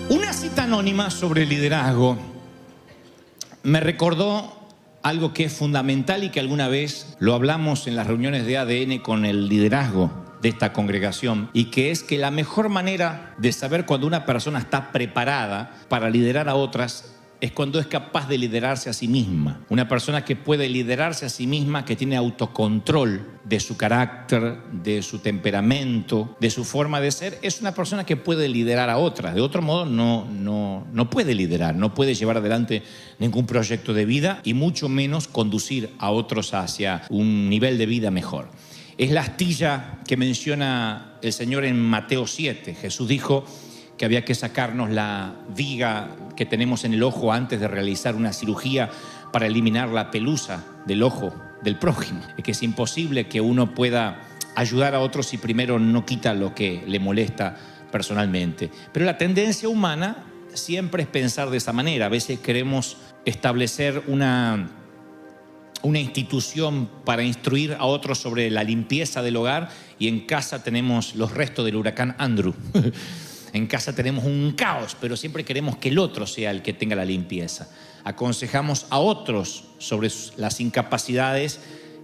Una cita anónima sobre liderazgo me recordó algo que es fundamental y que alguna vez lo hablamos en las reuniones de ADN con el liderazgo de esta congregación, y que es que la mejor manera de saber cuando una persona está preparada para liderar a otras es cuando es capaz de liderarse a sí misma. Una persona que puede liderarse a sí misma, que tiene autocontrol de su carácter, de su temperamento, de su forma de ser, es una persona que puede liderar a otras. De otro modo no puede liderar, no puede llevar adelante ningún proyecto de vida y mucho menos conducir a otros hacia un nivel de vida mejor. Es la astilla que menciona el Señor en Mateo 7. Jesús dijo que había que sacarnos la viga que tenemos en el ojo antes de realizar una cirugía para eliminar la pelusa del ojo del prójimo. Es que es imposible que uno pueda ayudar a otros si primero no quita lo que le molesta personalmente. Pero la tendencia humana siempre es pensar de esa manera. A veces queremos establecer una institución para instruir a otros sobre la limpieza del hogar, y en casa tenemos los restos del huracán Andrew. En casa tenemos un caos, pero siempre queremos que el otro sea el que tenga la limpieza. Aconsejamos a otros sobre las incapacidades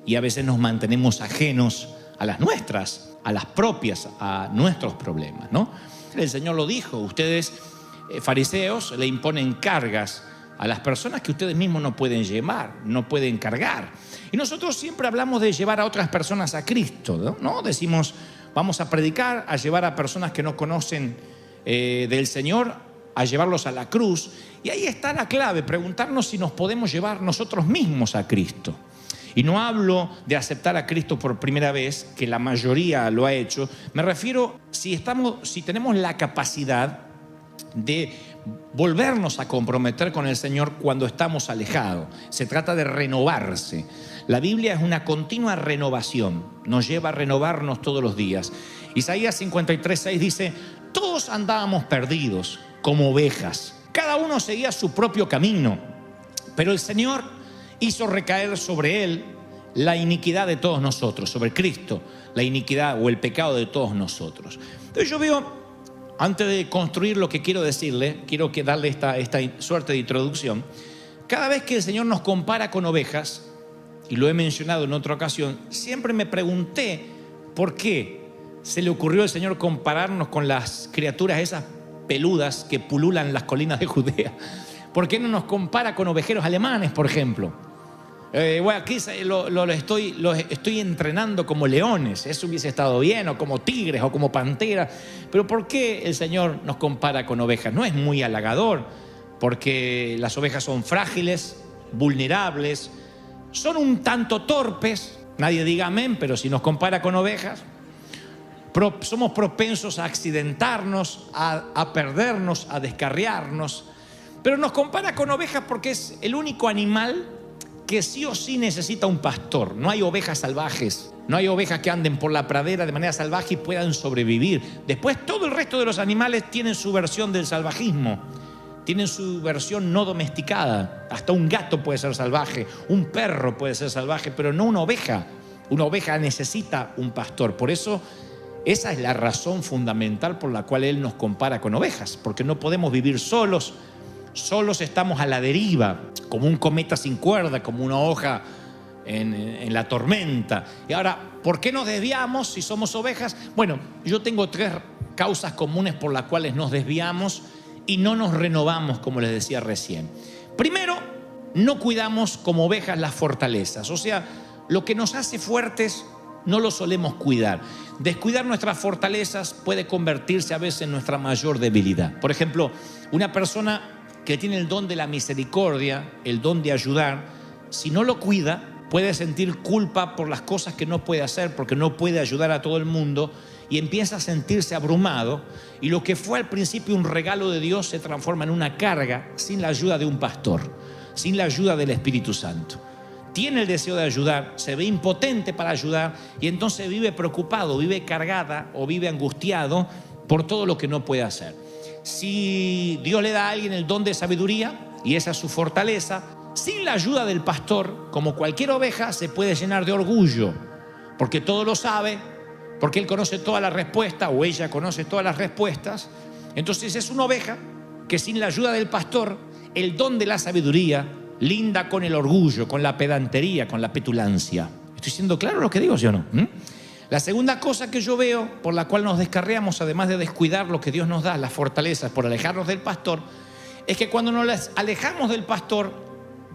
y a veces nos mantenemos ajenos a las nuestras, a las propias, a nuestros problemas, ¿no? El Señor lo dijo: ustedes, fariseos, le imponen cargas a las personas que ustedes mismos no pueden llevar, no pueden cargar. Y nosotros siempre hablamos de llevar a otras personas a Cristo, ¿no? Decimos, vamos a predicar, a llevar a personas que no conocen del Señor, a llevarlos a la cruz. Y ahí está la clave, preguntarnos si nos podemos llevar nosotros mismos a Cristo. Y no hablo de aceptar a Cristo por primera vez, que la mayoría lo ha hecho. Me refiero si tenemos la capacidad de volvernos a comprometer con el Señor cuando estamos alejados. Se trata de renovarse. La Biblia es una continua renovación, nos lleva a renovarnos todos los días. Isaías 53:6 dice: todos andábamos perdidos como ovejas, cada uno seguía su propio camino, pero el Señor hizo recaer sobre él la iniquidad de todos nosotros, sobre Cristo, la iniquidad o el pecado de todos nosotros. Entonces yo veo, antes de construir lo que quiero decirle, quiero darle esta suerte de introducción. Cada vez que el Señor nos compara con ovejas, y lo he mencionado en otra ocasión, siempre me pregunté por qué se le ocurrió al Señor compararnos con las criaturas esas peludas que pululan las colinas de Judea. ¿Por qué no nos compara con ovejeros alemanes, por ejemplo? Bueno, aquí los estoy entrenando como leones, eso hubiese estado bien, o como tigres, o como panteras. Pero ¿por qué el Señor nos compara con ovejas? No es muy halagador, porque las ovejas son frágiles, vulnerables, son un tanto torpes. Nadie diga amén, pero si nos compara con ovejas, somos propensos a accidentarnos, a perdernos, a descarriarnos. Pero nos compara con ovejas porque es el único animal que sí o sí necesita un pastor. No hay ovejas salvajes, no hay ovejas que anden por la pradera de manera salvaje y puedan sobrevivir. Después todo el resto de los animales tienen su versión del salvajismo, tienen su versión no domesticada. Hasta un gato puede ser salvaje, un perro puede ser salvaje, pero no una oveja. Una oveja necesita un pastor. Por eso esa es la razón fundamental por la cual Él nos compara con ovejas, porque no podemos vivir solos estamos a la deriva, como un cometa sin cuerda, como una hoja en la tormenta. Y ahora, ¿por qué nos desviamos si somos ovejas? Bueno, yo tengo 3 causas comunes por las cuales nos desviamos y no nos renovamos, como les decía recién. Primero, no cuidamos como ovejas las fortalezas, o sea, lo que nos hace fuertes no lo solemos cuidar. Descuidar nuestras fortalezas puede convertirse a veces en nuestra mayor debilidad. Por ejemplo, una persona que tiene el don de la misericordia, el don de ayudar, si no lo cuida, puede sentir culpa por las cosas que no puede hacer, porque no puede ayudar a todo el mundo, y empieza a sentirse abrumado, y lo que fue al principio un regalo de Dios se transforma en una carga sin la ayuda de un pastor, sin la ayuda del Espíritu Santo. Tiene el deseo de ayudar, se ve impotente para ayudar, y entonces vive preocupado, vive cargada o vive angustiado por todo lo que no puede hacer. Si Dios le da a alguien el don de sabiduría, y esa es su fortaleza, sin la ayuda del pastor, como cualquier oveja, se puede llenar de orgullo, porque todo lo sabe, porque él conoce todas las respuestas, o ella conoce todas las respuestas. Entonces es una oveja que sin la ayuda del pastor, el don de la sabiduría linda con el orgullo, con la pedantería, con la petulancia. ¿Estoy siendo claro lo que digo, sí o no? La segunda cosa que yo veo por la cual nos descarriamos, además de descuidar lo que Dios nos da, las fortalezas por alejarnos del pastor, es que cuando nos alejamos del pastor,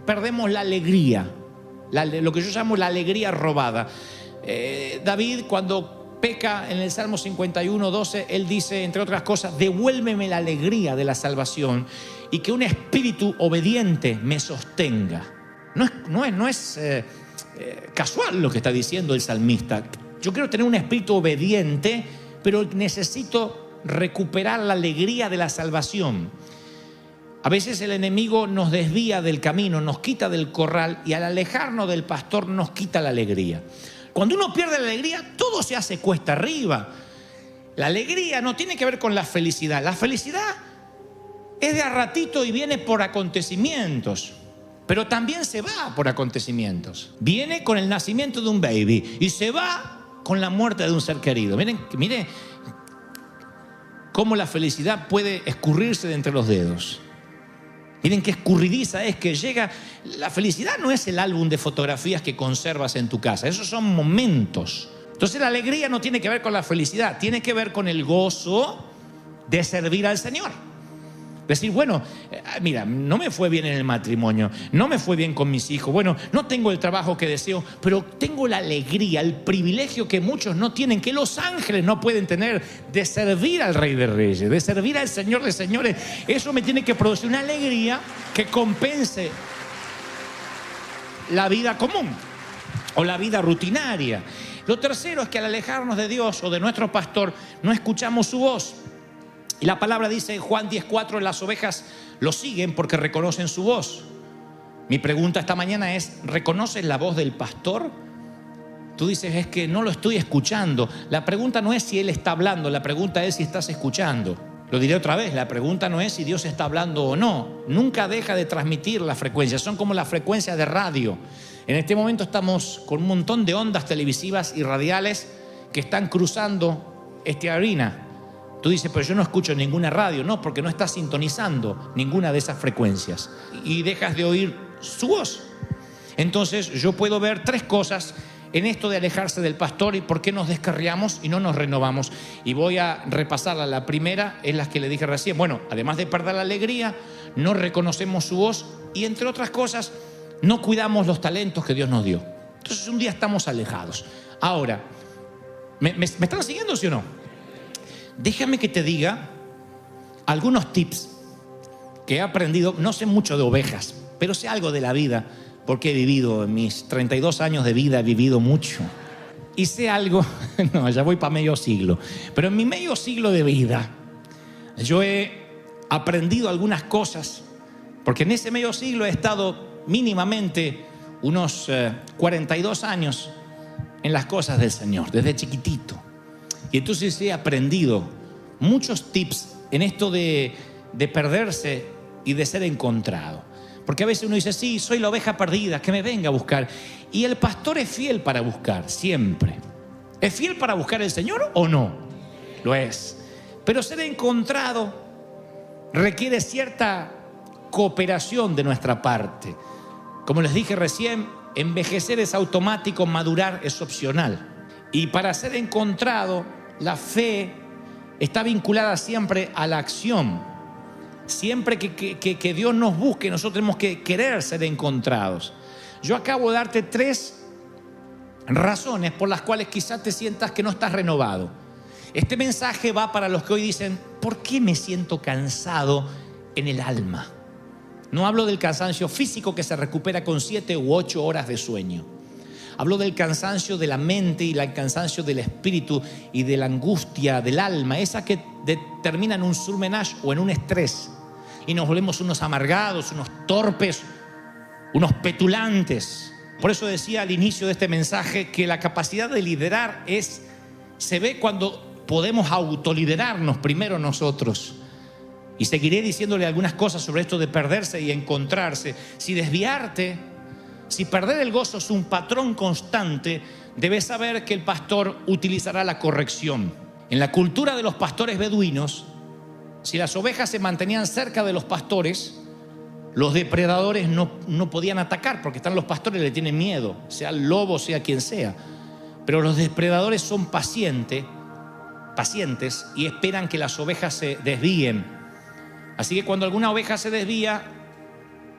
perdemos la alegría, lo que yo llamo la alegría robada. David, cuando peca en el Salmo 51:12, él dice, entre otras cosas, devuélveme la alegría de la salvación y que un espíritu obediente me sostenga. No es casual lo que está diciendo el salmista. Yo quiero tener un espíritu obediente, pero necesito recuperar la alegría de la salvación. A veces el enemigo nos desvía del camino, nos quita del corral y al alejarnos del pastor nos quita la alegría. Cuando uno pierde la alegría, todo se hace cuesta arriba. La alegría no tiene que ver con la felicidad. La felicidad es de a ratito y viene por acontecimientos, pero también se va por acontecimientos. Viene con el nacimiento de un baby y se va con la muerte de un ser querido. Miren cómo la felicidad puede escurrirse de entre los dedos. Miren qué escurridiza es que llega. La felicidad no es el álbum de fotografías que conservas en tu casa. Esos son momentos. Entonces la alegría no tiene que ver con la felicidad, tiene que ver con el gozo de servir al Señor. Decir, bueno, mira, no me fue bien en el matrimonio, no me fue bien con mis hijos, bueno, no tengo el trabajo que deseo, pero tengo la alegría, el privilegio que muchos no tienen, que los ángeles no pueden tener, de servir al Rey de Reyes, de servir al Señor de Señores. Eso me tiene que producir una alegría que compense la vida común o la vida rutinaria. Lo tercero es que al alejarnos de Dios o de nuestro pastor, no escuchamos su voz. Y la palabra dice en Juan 10:4, las ovejas lo siguen porque reconocen su voz. Mi pregunta esta mañana es, ¿reconoces la voz del pastor? Tú dices, es que no lo estoy escuchando. La pregunta no es si Él está hablando, la pregunta es si estás escuchando. Lo diré otra vez, la pregunta no es si Dios está hablando o no. Nunca deja de transmitir las frecuencias, son como las frecuencias de radio. En este momento estamos con un montón de ondas televisivas y radiales que están cruzando esta arena. Tú dices, pero yo no escucho ninguna radio. No, porque no estás sintonizando ninguna de esas frecuencias y dejas de oír su voz. Entonces yo puedo ver tres cosas en esto de alejarse del pastor y por qué nos descarriamos y no nos renovamos. Y voy a repasarla. La primera es la que le dije recién. Bueno, además de perder la alegría, no reconocemos su voz y, entre otras cosas, no cuidamos los talentos que Dios nos dio. Entonces un día estamos alejados. Ahora, ¿me están siguiendo, sí o no? Déjame que te diga algunos tips que he aprendido. No sé mucho de ovejas, pero sé algo de la vida, porque he vivido, en mis 32 años de vida he vivido mucho. Y sé algo, no, ya voy para medio siglo, pero en mi medio siglo de vida yo he aprendido algunas cosas, porque en ese medio siglo he estado mínimamente unos 42 años en las cosas del Señor, desde chiquitito. Y entonces he aprendido muchos tips en esto de perderse y de ser encontrado. Porque a veces uno dice, sí, soy la oveja perdida, que me venga a buscar. Y el pastor es fiel para buscar, siempre. ¿Es fiel para buscar el Señor o no? Lo es. Pero ser encontrado requiere cierta cooperación de nuestra parte. Como les dije recién, envejecer es automático, madurar es opcional. Y para ser encontrado, la fe está vinculada siempre a la acción. Siempre que Dios nos busque, nosotros tenemos que querer ser encontrados. Yo acabo de darte tres razones por las cuales quizás te sientas que no estás renovado. Este mensaje va para los que hoy dicen, ¿por qué me siento cansado en el alma? No hablo del cansancio físico que se recupera con 7 u 8 horas de sueño. Hablo del cansancio de la mente y el cansancio del espíritu y de la angustia del alma, esa que termina en un surmenage o en un estrés. Y nos volvemos unos amargados, unos torpes, unos petulantes. Por eso decía al inicio de este mensaje que la capacidad de liderar se ve cuando podemos autoliderarnos primero nosotros. Y seguiré diciéndole algunas cosas sobre esto de perderse y encontrarse. Si perder el gozo es un patrón constante, debes saber que el pastor utilizará la corrección. En la cultura de los pastores beduinos, si las ovejas se mantenían cerca de los pastores, los depredadores no podían atacar, porque están los pastores, le tienen miedo, sea el lobo, sea quien sea. Pero los depredadores son pacientes y esperan que las ovejas se desvíen. Así que cuando alguna oveja se desvía,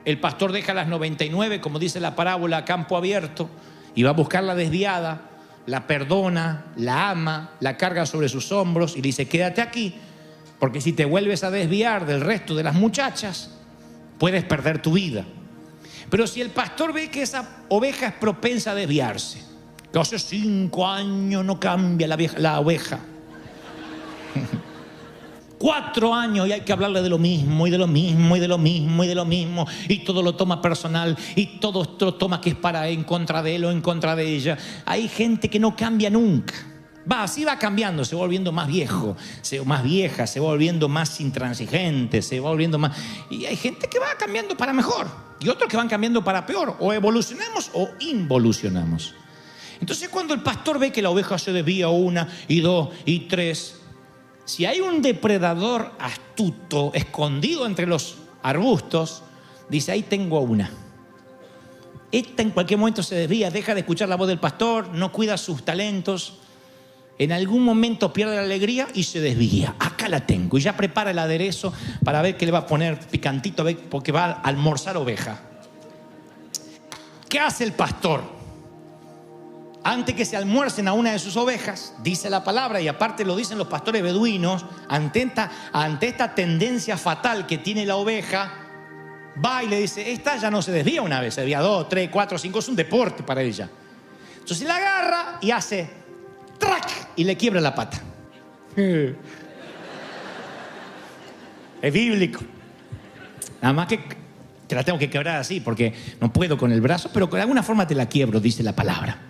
el pastor deja las 99, como dice la parábola, a campo abierto, y va a buscar la desviada, la perdona, la ama, la carga sobre sus hombros y le dice: quédate aquí, porque si te vuelves a desviar del resto de las muchachas, puedes perder tu vida. Pero si el pastor ve que esa oveja es propensa a desviarse, que hace 5 años no cambia la oveja, 4 años y hay que hablarle de lo mismo y de lo mismo y de lo mismo y de lo mismo, y todo lo toma personal y todo lo toma que es para en contra de él o en contra de ella. Hay gente que no cambia nunca. Así va cambiando, se va volviendo más viejo, más vieja, se va volviendo más intransigente, se va volviendo más... Y hay gente que va cambiando para mejor y otros que van cambiando para peor. O evolucionamos o involucionamos. Entonces, cuando el pastor ve que la oveja se desvía 1 y 2 y 3, si hay un depredador astuto escondido entre los arbustos, dice: ahí tengo una. Esta en cualquier momento se desvía, deja de escuchar la voz del pastor, no cuida sus talentos, en algún momento pierde la alegría y se desvía. Acá la tengo. Y ya prepara el aderezo para ver qué le va a poner picantito, porque va a almorzar oveja. ¿Qué hace el pastor? Antes que se almuercen a una de sus ovejas, dice la palabra, y aparte lo dicen los pastores beduinos, ante esta tendencia fatal que tiene la oveja, va y le dice: esta ya no se desvía una vez, se desvía 2, 3, 4, 5, es un deporte para ella. Entonces la agarra y hace ¡trac! Y le quiebra la pata. Es bíblico. Nada más que te la tengo que quebrar así, porque no puedo con el brazo, pero de alguna forma te la quiebro, dice la palabra.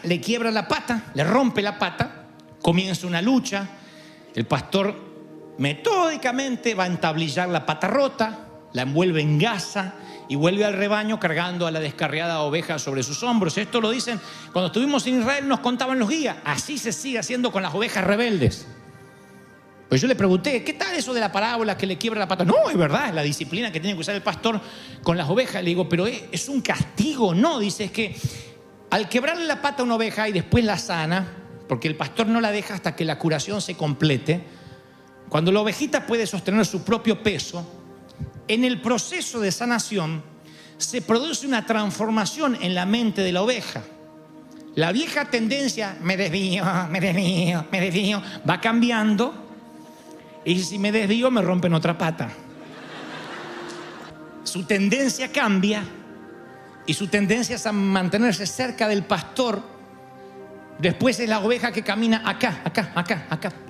Le quiebra la pata, le rompe la pata, comienza una lucha. El pastor metódicamente va a entablillar la pata rota, la envuelve en gasa y vuelve al rebaño cargando a la descarriada oveja sobre sus hombros. Esto lo dicen cuando estuvimos en Israel, nos contaban los guías. Así se sigue haciendo con las ovejas rebeldes. Pues yo le pregunté: ¿qué tal eso de la parábola que le quiebra la pata? No, es verdad, es la disciplina que tiene que usar el pastor con las ovejas. Le digo: ¿pero es un castigo? No, dice, es que al quebrarle la pata a una oveja y después la sana, porque el pastor no la deja hasta que la curación se complete, cuando la ovejita puede sostener su propio peso, en el proceso de sanación se produce una transformación en la mente de la oveja. La vieja tendencia, me desvío, va cambiando, y si me desvío me rompen otra pata. Su tendencia cambia. Y su tendencia es a mantenerse cerca del pastor. Después es la oveja que camina acá,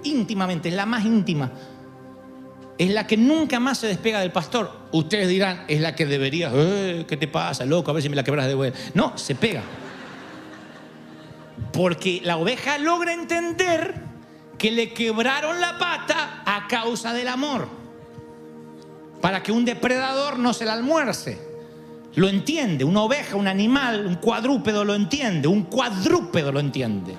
íntimamente, es la más íntima. Es la que nunca más se despega del pastor. Ustedes dirán: es la que debería, ¿qué te pasa, loco? A ver si me la quebras de vuelta. No, se pega. Porque la oveja logra entender que le quebraron la pata a causa del amor, para que un depredador no se la almuerce. Lo entiende, una oveja, un animal, un cuadrúpedo lo entiende, un cuadrúpedo lo entiende.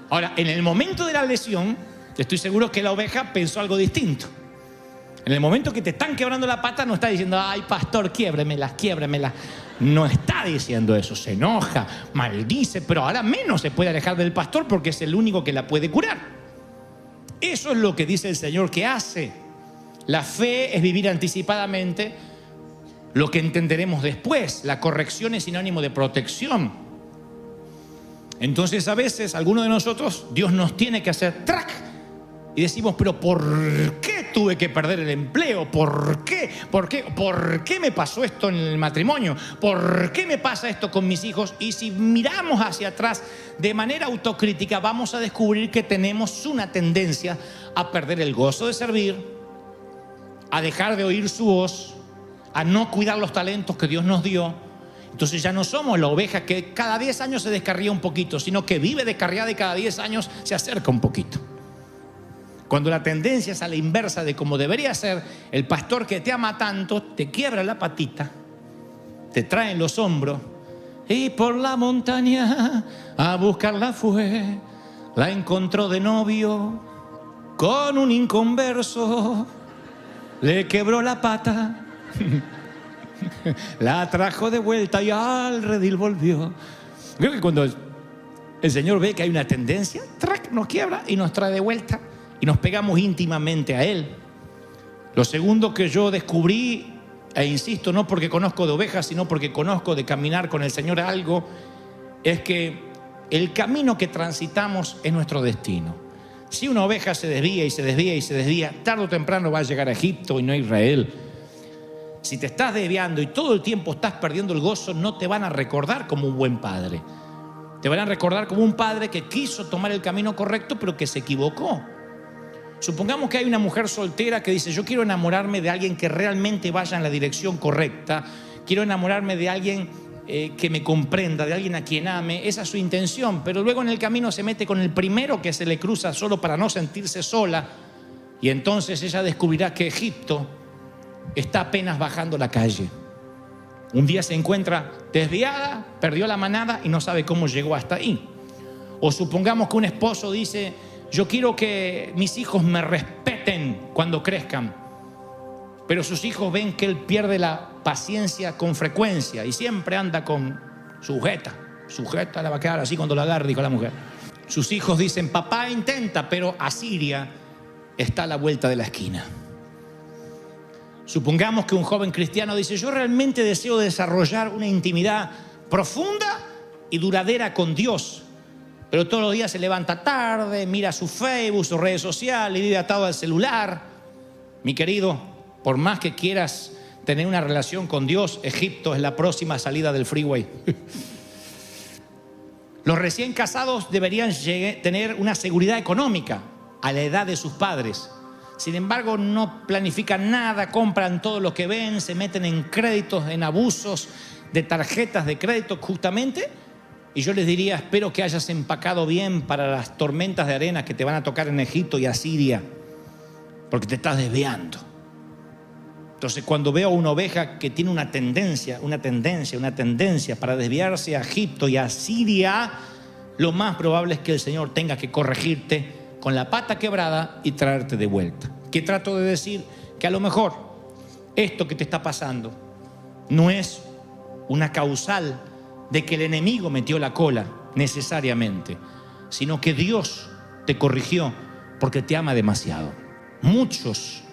Ahora, en el momento de la lesión, estoy seguro que la oveja pensó algo distinto. En el momento que te están quebrando la pata, no está diciendo: ay, pastor, quiébremela. No está diciendo eso, se enoja, maldice, pero ahora menos se puede alejar del pastor porque es el único que la puede curar. Eso es lo que dice el Señor que hace. La fe es vivir anticipadamente lo que entenderemos después. La corrección es sinónimo de protección. Entonces, a veces, algunos de nosotros, Dios nos tiene que hacer ¡trac! Y decimos: ¿pero por qué tuve que perder el empleo? ¿Por qué? ¿Por qué me pasó esto en el matrimonio? ¿Por qué me pasa esto con mis hijos? Y si miramos hacia atrás de manera autocrítica, vamos a descubrir que tenemos una tendencia a perder el gozo de servir, a dejar de oír su voz, a no cuidar los talentos que Dios nos dio. Entonces ya no somos la oveja que cada 10 años se descarría un poquito, sino que vive descarriada y cada 10 años se acerca un poquito. Cuando la tendencia es a la inversa de como debería ser, el pastor que te ama tanto te quiebra la patita, te trae en los hombros y por la montaña a buscarla fue. La encontró de novio con un inconverso, le quebró la pata, la trajo de vuelta y al redil volvió. Creo que cuando el Señor ve que hay una tendencia, ¡trac!, nos quiebra y nos trae de vuelta y nos pegamos íntimamente a Él. Lo segundo que yo descubrí, e insisto, no porque conozco de ovejas, sino porque conozco de caminar con el Señor algo, es que el camino que transitamos es nuestro destino. Si una oveja se desvía y se desvía y se desvía, tarde o temprano va a llegar a Egipto y no a Israel. Si te estás desviando y todo el tiempo estás perdiendo el gozo, no te van a recordar como un buen padre. Te van a recordar como un padre que quiso tomar el camino correcto, pero que se equivocó. Supongamos que hay una mujer soltera que dice: yo quiero enamorarme de alguien que realmente vaya en la dirección correcta. Quiero enamorarme de alguien que me comprenda, de alguien a quien ame. Esa es su intención, pero luego en el camino se mete con el primero que se le cruza solo para no sentirse sola, y entonces ella descubrirá que Egipto está apenas bajando la calle. Un día se encuentra desviada, perdió la manada y no sabe cómo llegó hasta ahí. O supongamos que un esposo dice: yo quiero que mis hijos me respeten cuando crezcan, pero sus hijos ven que él pierde la paciencia con frecuencia y siempre anda con sujeta la va a quedar así cuando la agarre, dijo la mujer. Sus hijos dicen: papá intenta, pero Asiria está a la vuelta de la esquina. Supongamos que un joven cristiano dice: yo realmente deseo desarrollar una intimidad profunda y duradera con Dios, pero todos los días se levanta tarde, mira su Facebook, sus redes sociales y vive atado al celular. Mi querido, por más que quieras tener una relación con Dios, Egipto es la próxima salida del freeway. Los recién casados deberían tener una seguridad económica a la edad de sus padres. Sin embargo, no planifican nada, compran todo lo que ven, se meten en créditos, en abusos de tarjetas de crédito justamente. Y yo les diría: espero que hayas empacado bien para las tormentas de arena que te van a tocar en Egipto y Asiria, porque te estás desviando. Entonces, cuando veo una oveja que tiene una tendencia para desviarse a Egipto y a Siria, lo más probable es que el Señor tenga que corregirte con la pata quebrada y traerte de vuelta. ¿Qué trato de decir? Que a lo mejor esto que te está pasando no es una causal de que el enemigo metió la cola necesariamente, sino que Dios te corrigió porque te ama demasiado. Muchos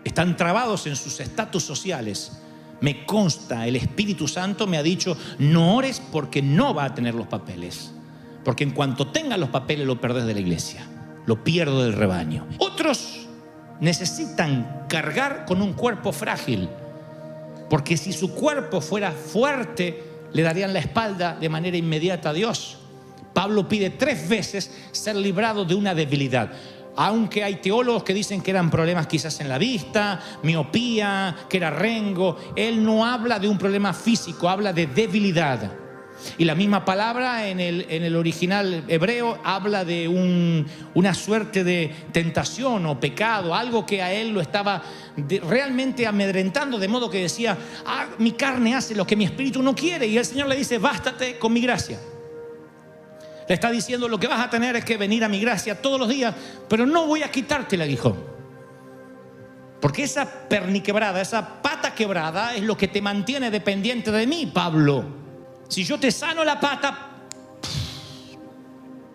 están trabados en sus estatus sociales. Me consta, el Espíritu Santo me ha dicho: no ores porque no va a tener los papeles, porque en cuanto tenga los papeles lo perdés de la iglesia, lo pierdo del rebaño. Otros necesitan cargar con un cuerpo frágil, porque si su cuerpo fuera fuerte, le darían la espalda de manera inmediata a Dios. Pablo pide 3 veces ser librado de una debilidad. Aunque hay teólogos que dicen que eran problemas quizás en la vista, miopía, que era rengo, él no habla de un problema físico, habla de debilidad. Y la misma palabra en el original hebreo habla de una suerte de tentación o pecado, algo que a él lo estaba realmente amedrentando, de modo que decía: mi carne hace lo que mi espíritu no quiere. Y el Señor le dice: bástate con mi gracia. Le está diciendo: lo que vas a tener es que venir a mi gracia todos los días, pero no voy a quitarte el aguijón. Porque esa perniquebrada, esa pata quebrada es lo que te mantiene dependiente de mí, Pablo. Si yo te sano la pata,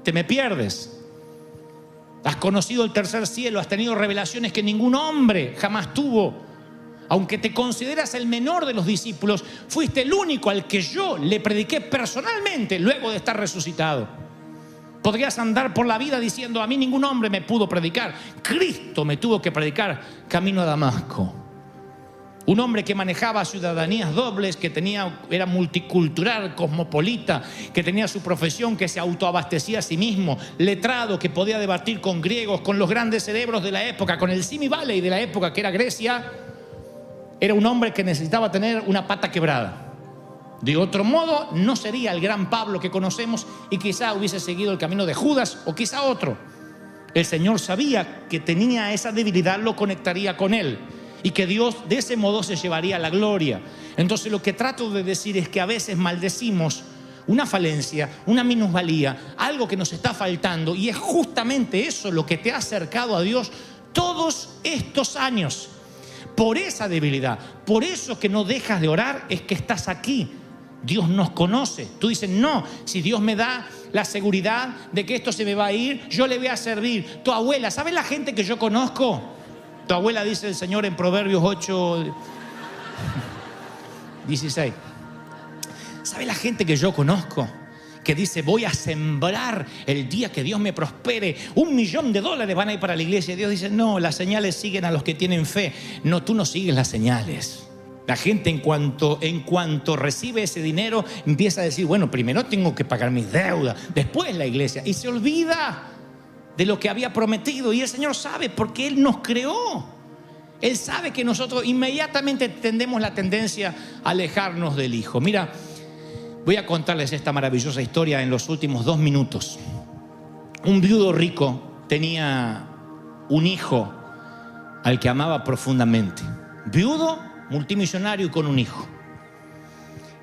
te me pierdes. Has conocido el tercer cielo, has tenido revelaciones que ningún hombre jamás tuvo. Aunque te consideras el menor de los discípulos, fuiste el único al que yo le prediqué personalmente luego de estar resucitado. Podrías andar por la vida diciendo: a mí ningún hombre me pudo predicar. Cristo me tuvo que predicar camino a Damasco. Un hombre que manejaba ciudadanías dobles, que era multicultural, cosmopolita, que tenía su profesión, que se autoabastecía a sí mismo, letrado, que podía debatir con griegos, con los grandes cerebros de la época, con el Simi Valley de la época, que era Grecia. Era un hombre que necesitaba tener una pata quebrada. De otro modo, no sería el gran Pablo que conocemos y quizá hubiese seguido el camino de Judas o quizá otro. El Señor sabía que tenía esa debilidad, lo conectaría con él. Y que Dios de ese modo se llevaría la gloria. Entonces lo que trato de decir es que a veces maldecimos una falencia, una minusvalía, algo que nos está faltando, y es justamente eso lo que te ha acercado a Dios todos estos años. Por esa debilidad, por eso que no dejas de orar, es que estás aquí. Dios nos conoce. Tú dices, no, si Dios me da la seguridad de que esto se me va a ir, yo le voy a servir. Tu abuela, ¿sabes la gente que yo conozco? Tu abuela, dice el Señor en Proverbios 8, 16. ¿Sabes la gente que yo conozco? Que dice, voy a sembrar el día que Dios me prospere, $1.000.000 van a ir para la iglesia. Y Dios dice, no, las señales siguen a los que tienen fe. No, tú no sigues las señales. La gente en cuanto recibe ese dinero empieza a decir, bueno, primero tengo que pagar mis deudas, después la iglesia. Y se olvida de lo que había prometido. Y el Señor sabe, porque Él nos creó. Él sabe que nosotros inmediatamente tendemos la tendencia a alejarnos del Hijo. Mira, voy a contarles esta maravillosa historia en los últimos 2 minutos. Un viudo rico tenía un hijo al que amaba profundamente. Viudo, multimillonario y con un hijo.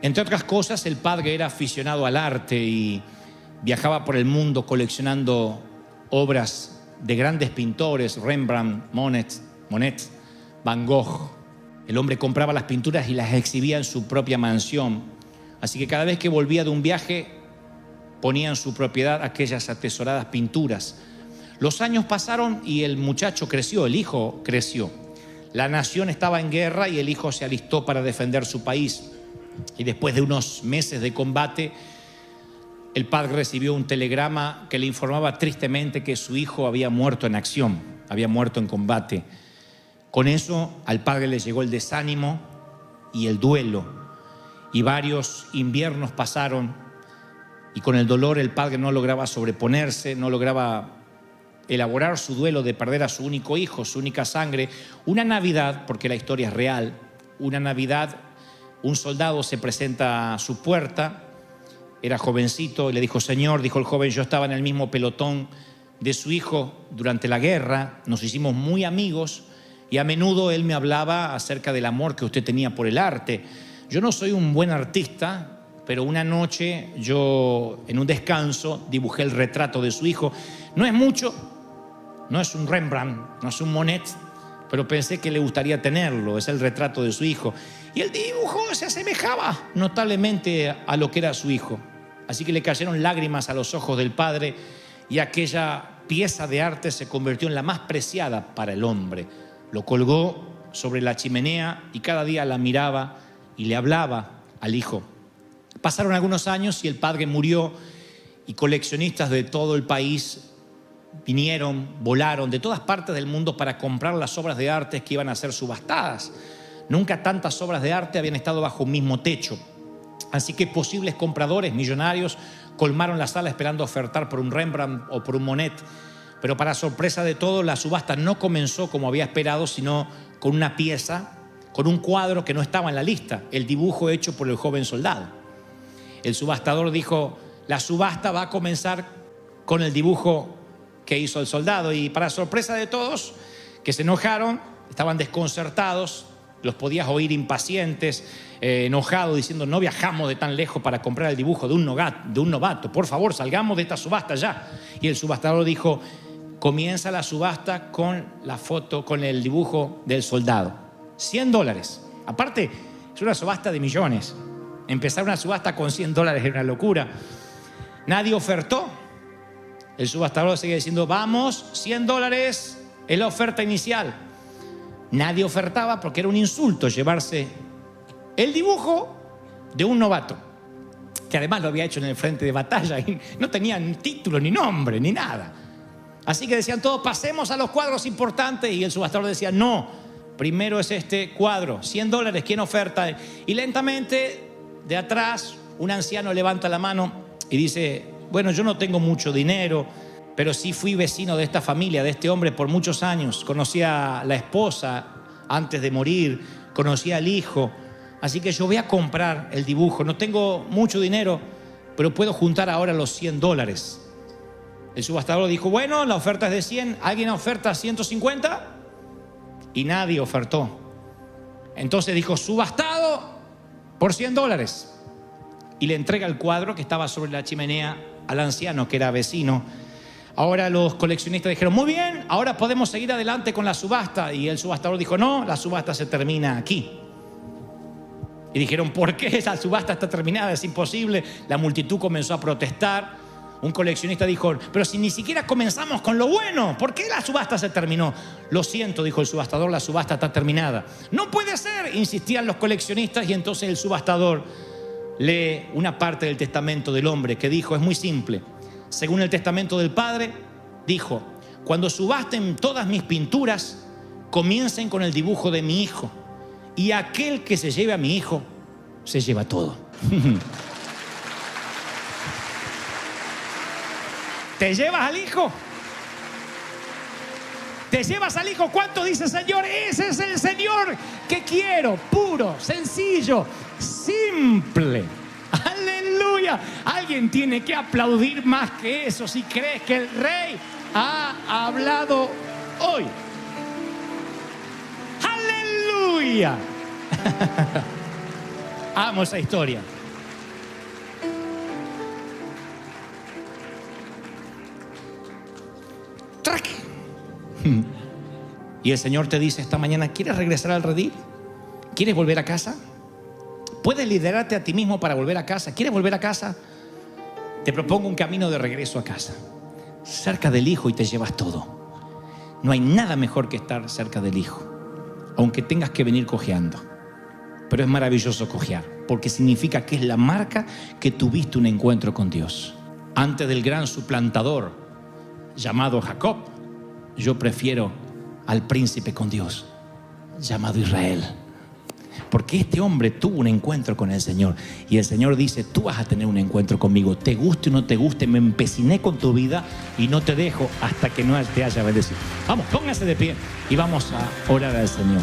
Entre otras cosas, el padre era aficionado al arte y viajaba por el mundo coleccionando obras de grandes pintores, Rembrandt, Monet, Van Gogh. El hombre compraba las pinturas y las exhibía en su propia mansión. Así que cada vez que volvía de un viaje, ponía en su propiedad aquellas atesoradas pinturas. Los años pasaron y el muchacho creció, el hijo creció. La nación estaba en guerra y el hijo se alistó para defender su país. Y después de unos meses de combate, el padre recibió un telegrama que le informaba tristemente que su hijo había muerto en acción, había muerto en combate. Con eso al padre le llegó el desánimo y el duelo. Y varios inviernos pasaron y con el dolor el padre no lograba sobreponerse, no lograba elaborar su duelo de perder a su único hijo, su única sangre. Una Navidad, porque la historia es real, una Navidad, un soldado se presenta a su puerta, era jovencito, y le dijo, Señor, dijo el joven, yo estaba en el mismo pelotón de su hijo durante la guerra, nos hicimos muy amigos y a menudo él me hablaba acerca del amor que usted tenía por el arte. Yo no soy un buen artista, pero una noche yo en un descanso dibujé el retrato de su hijo. No es mucho, no es un Rembrandt, no es un Monet, pero pensé que le gustaría tenerlo, es el retrato de su hijo. Y el dibujo se asemejaba notablemente a lo que era su hijo. Así que le cayeron lágrimas a los ojos del padre y aquella pieza de arte se convirtió en la más preciada para el hombre. Lo colgó sobre la chimenea y cada día la miraba y le hablaba al hijo. Pasaron algunos años y el padre murió y coleccionistas de todo el país vinieron, volaron de todas partes del mundo para comprar las obras de arte que iban a ser subastadas. Nunca tantas obras de arte habían estado bajo un mismo techo. Así que posibles compradores millonarios colmaron la sala esperando ofertar por un Rembrandt o por un Monet. Pero para sorpresa de todos, la subasta no comenzó como había esperado, sino con una pieza, con un cuadro que no estaba en la lista, el dibujo hecho por el joven soldado. El subastador dijo, la subasta va a comenzar con el dibujo que hizo el soldado. Y para sorpresa de todos, que se enojaron, estaban desconcertados, los podías oír impacientes, enojados, diciendo, no viajamos de tan lejos para comprar el dibujo de un novato. Por favor, salgamos de esta subasta ya. Y el subastador dijo, comienza la subasta con la foto, con el dibujo del soldado. $100. Aparte, es una subasta de millones. Empezar una subasta con $100 es una locura. Nadie ofertó. El subastador sigue diciendo, vamos, $100 es la oferta inicial. Nadie ofertaba porque era un insulto llevarse el dibujo de un novato, que además lo había hecho en el frente de batalla y no tenía ni título, ni nombre, ni nada. Así que decían todos, pasemos a los cuadros importantes, y el subastador decía, no, primero es este cuadro, $100, ¿quién oferta? Y lentamente, de atrás, un anciano levanta la mano y dice, bueno, yo no tengo mucho dinero, pero sí fui vecino de esta familia, de este hombre por muchos años. Conocí a la esposa antes de morir, conocí al hijo, así que yo voy a comprar el dibujo. No tengo mucho dinero, pero puedo juntar ahora los $100. El subastador dijo, bueno, la oferta es de 100, ¿alguien oferta 150? Y nadie ofertó. Entonces dijo, subastado por $100. y le entrega el cuadro que estaba sobre la chimenea al anciano que era vecino. Ahora los coleccionistas dijeron, muy bien, ahora podemos seguir adelante con la subasta. Y el subastador dijo, no, la subasta se termina aquí. Y dijeron, ¿por qué esa subasta está terminada? Es imposible. La multitud comenzó a protestar. Un coleccionista dijo, pero si ni siquiera comenzamos con lo bueno, ¿por qué la subasta se terminó? Lo siento, dijo el subastador, la subasta está terminada. No puede ser, insistían los coleccionistas, y entonces el subastador lee una parte del testamento del hombre que dijo, es muy simple. Según el testamento del padre, dijo, cuando subasten todas mis pinturas, comiencen con el dibujo de mi hijo, y aquel que se lleve a mi hijo, se lleva todo. ¿Te llevas al hijo? ¿Te llevas al hijo? ¿Cuánto dice Señor? Ese es el Señor que quiero, puro, sencillo, simple. ¡Aleluya! Alguien tiene que aplaudir más que eso si crees que el Rey ha hablado hoy. ¡Aleluya! Amo esa historia. ¡Trac! Y el Señor te dice esta mañana, ¿quieres regresar al redil? ¿Quieres volver a casa? ¿Puedes liderarte a ti mismo para volver a casa? ¿Quieres volver a casa? Te propongo un camino de regreso a casa, cerca del Hijo, y te llevas todo. No hay nada mejor que estar cerca del Hijo, aunque tengas que venir cojeando. Pero es maravilloso cojear, porque significa que es la marca que tuviste un encuentro con Dios. Antes del gran suplantador llamado Jacob, yo prefiero al príncipe con Dios llamado Israel. Porque este hombre tuvo un encuentro con el Señor, y el Señor dice, tú vas a tener un encuentro conmigo, te guste o no te guste, me empeciné con tu vida y no te dejo hasta que no te haya bendecido. Vamos, póngase de pie y vamos a orar al Señor.